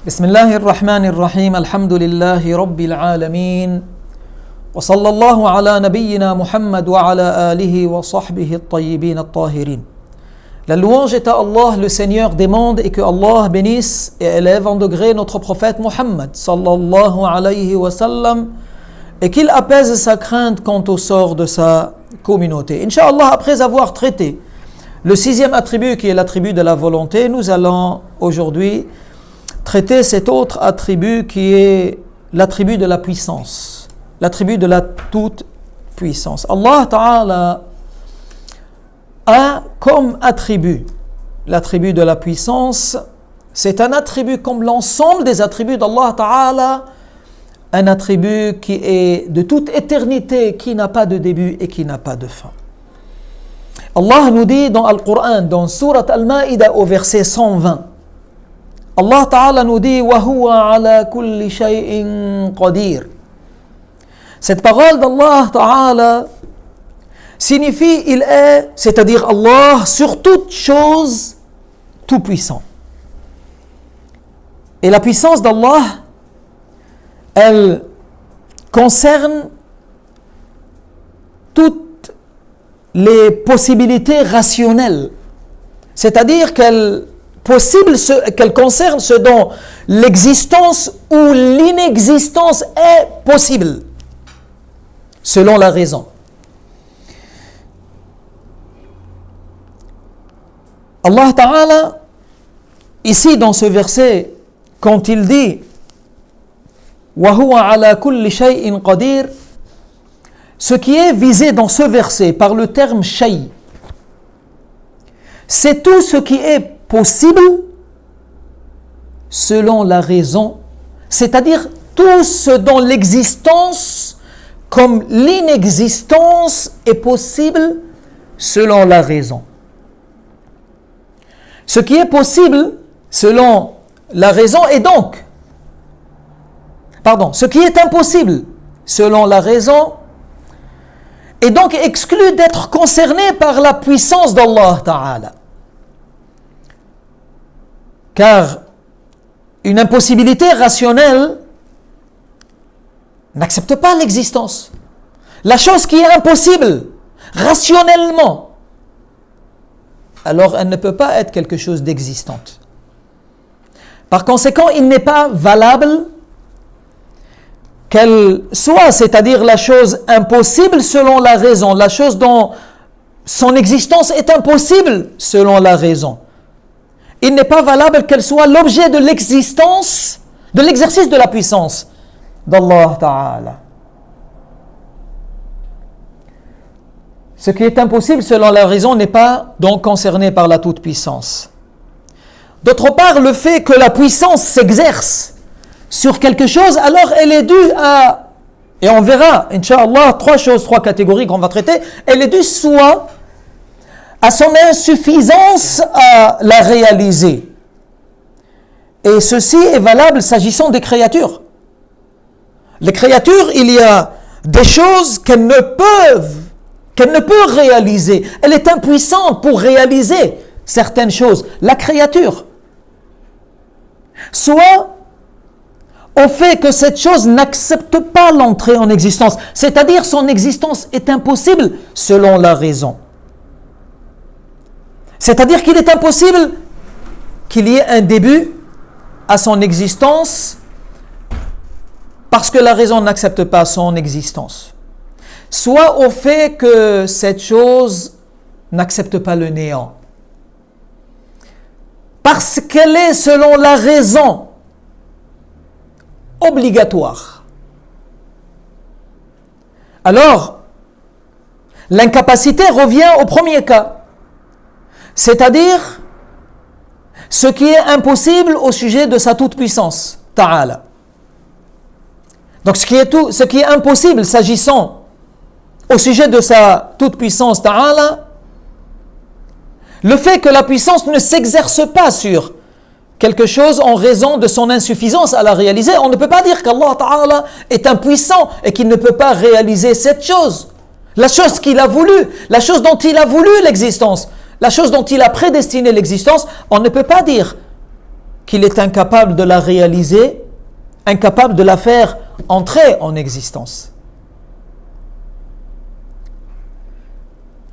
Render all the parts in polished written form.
بسم الله الرحمن الرحيم الحمد لله رب العالمين وصلى الله على نبينا محمد وعلى آله وصحبه الطيبين الطاهرين. La louange est à Allah, le Seigneur des mondes, et que Allah bénisse et élève en degré notre prophète Muhammad sallallahu alayhi wa sallam, et qu'il apaise sa crainte quant au sort de sa communauté. Inch'Allah, après avoir traité le sixième attribut qui est l'attribut de la volonté, nous allons aujourd'hui traiter cet autre attribut qui est l'attribut de la puissance, l'attribut de la toute puissance. Allah Ta'ala a comme attribut l'attribut de la puissance. C'est un attribut comme l'ensemble des attributs d'Allah Ta'ala, un attribut qui est de toute éternité, qui n'a pas de début et qui n'a pas de fin. Allah nous dit dans Al-Qur'an, dans Surat Al-Ma'ida au verset 120, Allah Ta'ala nous dit wa huwa ala kulli shay'in qadir. Cette parole d'Allah Ta'ala signifie il est, c'est-à-dire Allah sur toute chose tout puissant. Et la puissance d'Allah, elle concerne toutes les possibilités rationnelles, c'est-à-dire qu'elle concerne ce dont l'existence ou l'inexistence est possible, selon la raison. Allah Ta'ala, ici dans ce verset, quand il dit wa huwa ala kulli shay'in qadir, ce qui est visé dans ce verset par le terme shay, c'est tout ce qui est possible selon la raison, c'est-à-dire tout ce dont l'existence comme l'inexistence est possible selon la raison. Ce qui est possible selon la raison est donc, ce qui est impossible selon la raison est donc exclu d'être concerné par la puissance d'Allah Ta'ala. Car une impossibilité rationnelle n'accepte pas l'existence. La chose qui est impossible rationnellement, alors elle ne peut pas être quelque chose d'existante. Par conséquent, il n'est pas valable qu'elle soit, c'est-à-dire la chose impossible selon la raison, la chose dont son existence est impossible selon la raison. Il n'est pas valable qu'elle soit l'objet de l'existence, de l'exercice de la puissance d'Allah Ta'ala. Ce qui est impossible selon la raison n'est pas donc concerné par la toute-puissance. D'autre part, le fait que la puissance s'exerce sur quelque chose, alors elle est due à, et on verra, Inch'Allah, trois catégories qu'on va traiter, elle est due soit à son insuffisance à la réaliser. Et ceci est valable s'agissant des créatures. Les créatures, il y a des choses qu'elle ne peut réaliser. Elle est impuissante pour réaliser certaines choses. La créature. Soit au fait que cette chose n'accepte pas l'entrée en existence, c'est-à-dire son existence est impossible selon la raison. C'est-à-dire qu'il est impossible qu'il y ait un début à son existence parce que la raison n'accepte pas son existence. Soit au fait que cette chose n'accepte pas le néant. Parce qu'elle est, selon la raison, obligatoire. Alors, l'incapacité revient au premier cas. C'est-à-dire ce qui est impossible au sujet de sa toute-puissance, Ta'ala. Donc ce qui est impossible s'agissant au sujet de sa toute-puissance, Ta'ala, le fait que la puissance ne s'exerce pas sur quelque chose en raison de son insuffisance à la réaliser, on ne peut pas dire qu'Allah Ta'ala est impuissant et qu'il ne peut pas réaliser cette chose. La chose qu'il a voulu, la chose dont il a voulu l'existence, la chose dont il a prédestiné l'existence, on ne peut pas dire qu'il est incapable de la réaliser, incapable de la faire entrer en existence.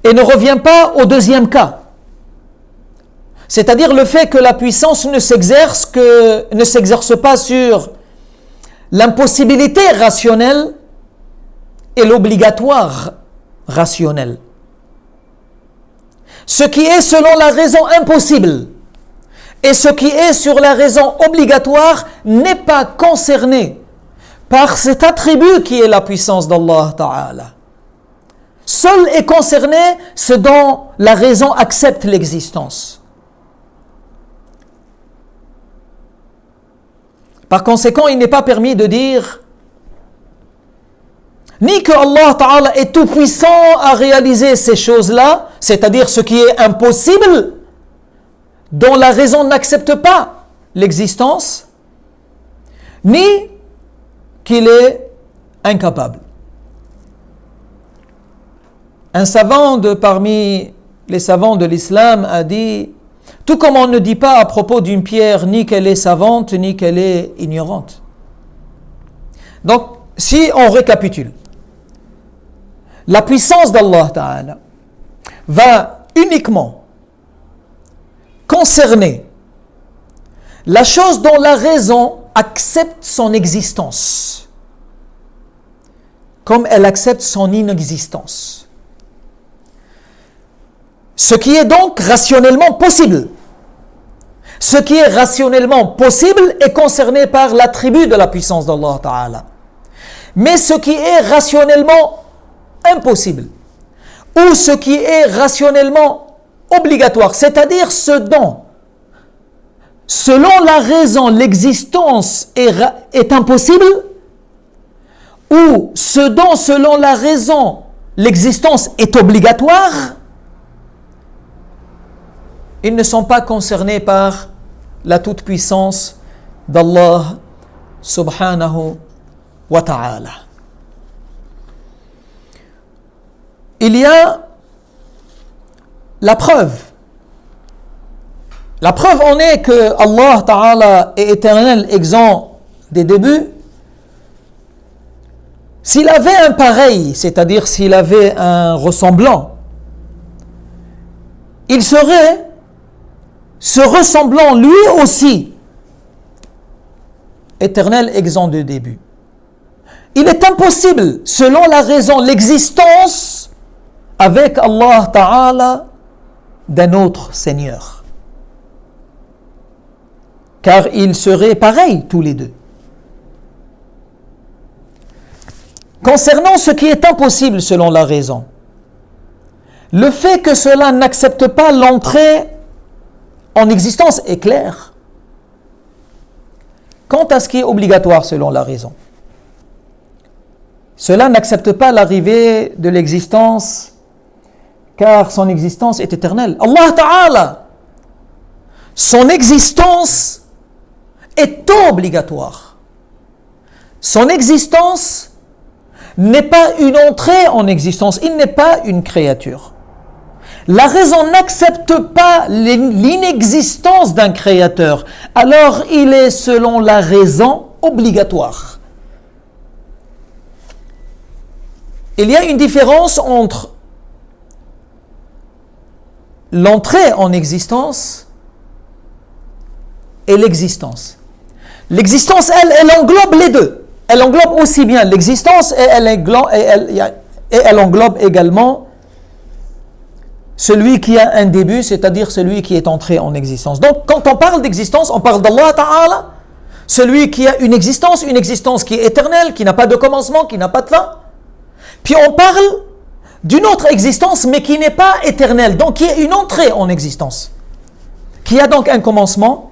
Et ne revient pas au deuxième cas, c'est-à-dire le fait que la puissance ne s'exerce pas sur l'impossibilité rationnelle et l'obligatoire rationnel. Ce qui est selon la raison impossible et ce qui est sur la raison obligatoire n'est pas concerné par cet attribut qui est la puissance d'Allah Ta'ala. Seul est concerné ce dont la raison accepte l'existence. Par conséquent, il n'est pas permis de dire ni que Allah Ta'ala est tout puissant à réaliser ces choses-là, c'est-à-dire ce qui est impossible, dont la raison n'accepte pas l'existence, ni qu'il est incapable. Un savant parmi les savants de l'islam a dit, tout comme on ne dit pas à propos d'une pierre ni qu'elle est savante ni qu'elle est ignorante. Donc, si on récapitule, la puissance d'Allah Ta'ala va uniquement concerner la chose dont la raison accepte son existence, comme elle accepte son inexistence. Ce qui est donc rationnellement possible. Ce qui est rationnellement possible est concerné par l'attribut de la puissance d'Allah Ta'ala. Mais ce qui est rationnellement impossible, ou ce qui est rationnellement obligatoire, c'est-à-dire ce dont, selon la raison, l'existence est impossible, ou ce dont, selon la raison, l'existence est obligatoire, ils ne sont pas concernés par la toute-puissance d'Allah subhanahu wa ta'ala. Il y a la preuve. La preuve en est que Allah Ta'ala est éternel, exempt des débuts. S'il avait un pareil, c'est-à-dire s'il avait un ressemblant, il serait ce ressemblant lui aussi éternel, exempt de début. Il est impossible, selon la raison, l'existence avec Allah Ta'ala d'un autre Seigneur. Car ils seraient pareils tous les deux. Concernant ce qui est impossible selon la raison, le fait que cela n'accepte pas l'entrée en existence est clair. Quant à ce qui est obligatoire selon la raison, cela n'accepte pas l'arrivée de l'existence car son existence est éternelle. Allah Ta'ala, son existence est obligatoire. Son existence n'est pas une entrée en existence, il n'est pas une créature. La raison n'accepte pas l'inexistence d'un créateur, alors il est selon la raison obligatoire. Il y a une différence entre l'entrée en existence et l'existence. L'existence, elle englobe les deux. Elle englobe aussi bien l'existence et elle englobe également celui qui a un début, c'est-à-dire celui qui est entré en existence. Donc, quand on parle d'existence, on parle d'Allah Ta'ala, celui qui a une existence qui est éternelle, qui n'a pas de commencement, qui n'a pas de fin. Puis on parle d'une autre existence, mais qui n'est pas éternelle, donc qui est une entrée en existence, qui a donc un commencement,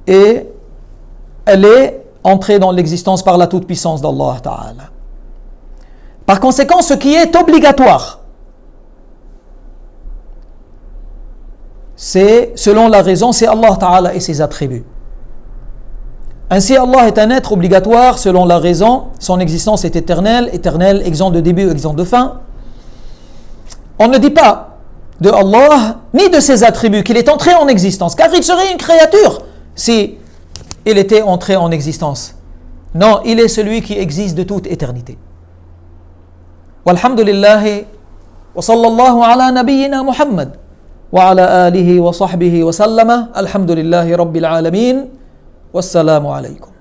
et elle est entrée dans l'existence par la toute-puissance d'Allah Ta'ala. Par conséquent, ce qui est obligatoire, c'est, selon la raison, c'est Allah Ta'ala et ses attributs. Ainsi, Allah est un être obligatoire selon la raison, son existence est éternelle, exempt de début, exempt de fin. On ne dit pas de Allah, ni de ses attributs, qu'il est entré en existence, car il serait une créature si il était entré en existence. Non, il est celui qui existe de toute éternité. Walhamdulillahi wa sallallahu ala nabiyyina Muhammad wa ala alihi wa sahbihi wa sallama. Alhamdulillahi rabbil alamin. Wassalamu alaykum.